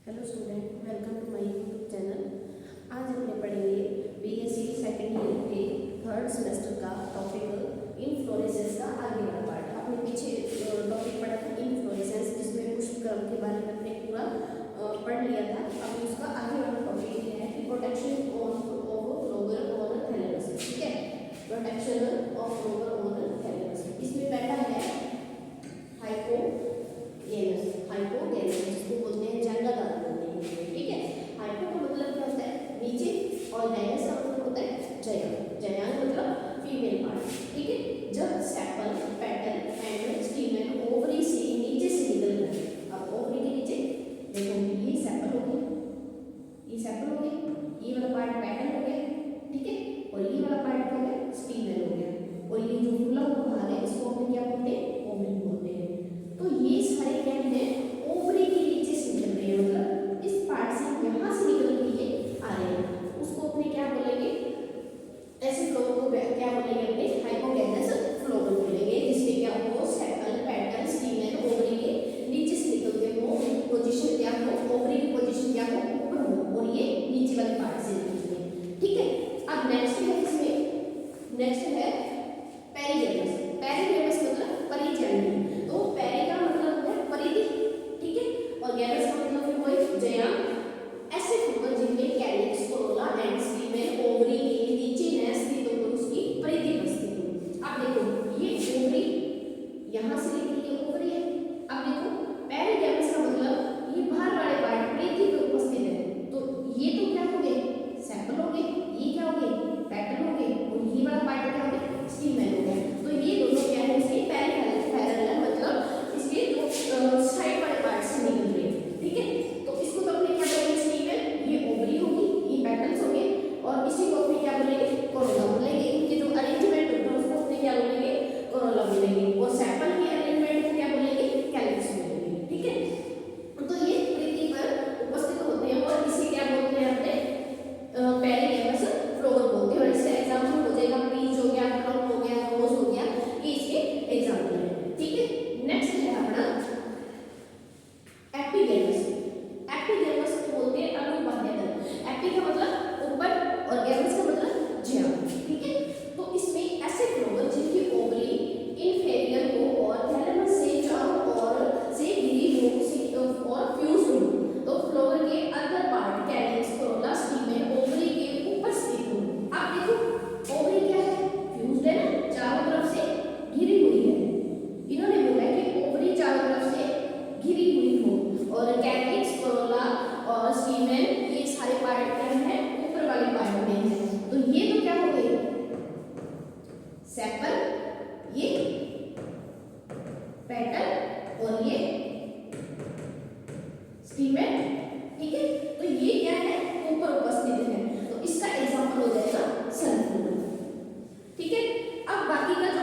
Hello student, welcome to my YouTube channel. आज हम पढ़ेंगे बीएससी सेकेंड ईयर के थर्ड सेमेस्टर का टॉपिक इनफ्लोरेसेंस का आगे वाला पार्ट। आपने पीछे टॉपिक पढ़ा था इनफ्लोरेसेंस, जिसमें पुष्पक्रम के बारे में हमने पूरा पढ़ लिया था। अब उसका आगे वाला टॉपिक ये है कि protection of flower on thalamus. ठीक है, protection of flower on thalamus. इसमें पहला है हाइपोगैलस, जिसको बोलते हैं जंगलादार बोलते हैं। ठीक है, हाइपो का मतलब क्या होता है नीचे, और गैलस का मतलब होता है जयांग। जयांग मतलब फीमेल पार्ट। ठीक है, जब सेपल, पेटल एंड स्टीमेन ओवरी से नीचे से निकल रहे। अब ओवरी के नीचे देखो, ये सेपल हो गया, ये सेपल हो गया, ये वाला पार्ट पेटल हो गया। ठीक है, और ये वाला पार्ट हो गया स्टीमेन हो गया, और ये जो खुला हुआ भाग है इसको हम क्या बोलते हैं, ओवरी बोलते हैं। तो ये सारे क्या है, ओवरी के नीचे से निकल रहे हैं, मतलब इस पार्ट से यहाँ से निकल के ये आ रहे हैं। उसको अपने क्या बोलेंगे, ऐसे फ्लोवर को क्या बोलेंगे, अपने हाइपोगैलस फ्लोवर बोलेंगे, जिसमें क्या हो सेपल, पेटल, स्टीमेन ओवरी के नीचे से निकलते हो। पोजीशन क्या हो, ओवरी की पोजीशन क्या हो, ऊपर हो, और ये नीचे वाले पार्ट से निकलते हैं। ठीक है, अब नेक्स्ट है इसमें, नेक्स्ट है पेरिगैलस। पेरिगैलस मतलब परिजांडी। तो पेरी का मतलब है परिधि, ठीक है, और गैलस का मतलब फिर वही जयांग। ऐसे फ्लावर जिनमें कैलिक्स, कोरोला एंड स्टीमेन ओवरी के नीचे न स्थित हो, उसकी परिधि में स्थित हो। अब देखो, ये ओवरी यहाँ से लेकर ये ओवरी है। अब देखो, पेरिगैलस का मतलब ये बाहर वाले पार्ट परिधि में उपस्थित है। तो ये तो क्या हो गए, सेपल हो गए, ये क्या हो गए, पेटल हो गए, और ये वाला पार्ट क्या हो गया, स्टीमेन हो गया। तो ये दोनों क्या है, इसके पैरेलल, मतलब इसके जो साइड वाले पार्ट से निकल रहे हैं। ठीक है, तो इसको तो अपने क्या बोलेंगे, स्टीमेन, ये ओवरी होगी, ये पेटल्स होंगे, और इसी को अपने क्या बोलेंगे, कोरोला बोलेंगे। इनके जो अरेंजमेंट होता है उसको अपने क्या बोलेंगे, कोरोला बोलेंगे, और सेपल की अरेंजमेंट को क्या बोलेंगे, कैलिक्स बोलेंगे। ठीक है, तो ये परिधि पर उपस्थित होते हैं, और इसे क्या बोलते हैं, अपने पेरिगैलस फ्लावर बोलते हैं। और इसका एग्जांपल हो जाएगा पीच हो गया, प्लम हो गया, रोज हो गया, ये इसके एग्जांपल है। ठीक है, नेक्स्ट है अपना एपिगैलस। एपिगैलस को बोलते हैं अनुबाह्य तल। एपी का मतलब ऊपर, और गैलस का मतलब जयांग। ठीक है, तो इसमें ऐसे फ्लावर जिनकी ओवरी इंफेरियर हो और थैलेमस से चारों ओर से घिरी हो और फ्यूज हो। तो फ्लावर के अंदर पार्ट कैलिक्स, कोरोला, स्टीमेन ओवरी के ऊपर स्थित हो। आप देखो, ओवरी क्या है, फ्यूज्ड है ना, चारों तरफ से घिरी हुई है। इन्होंने बोला है कि ओवरी चारों तरफ से घिरी हुई हो, और कैलिक्स, कोरोला और स्टीमेन ये सारे पार्ट क्या है, ऊपर वाले पार्ट में है। तो ये तो क्या हो गए, सेपल, ये पेटल, और ये स्टीमेन। ठीक है, तो ये क्या है, ऊपर उपस्थित है। तो इसका एग्जांपल हो जाएगा सनफ्लावर। ठीक है, अब बाकी का जो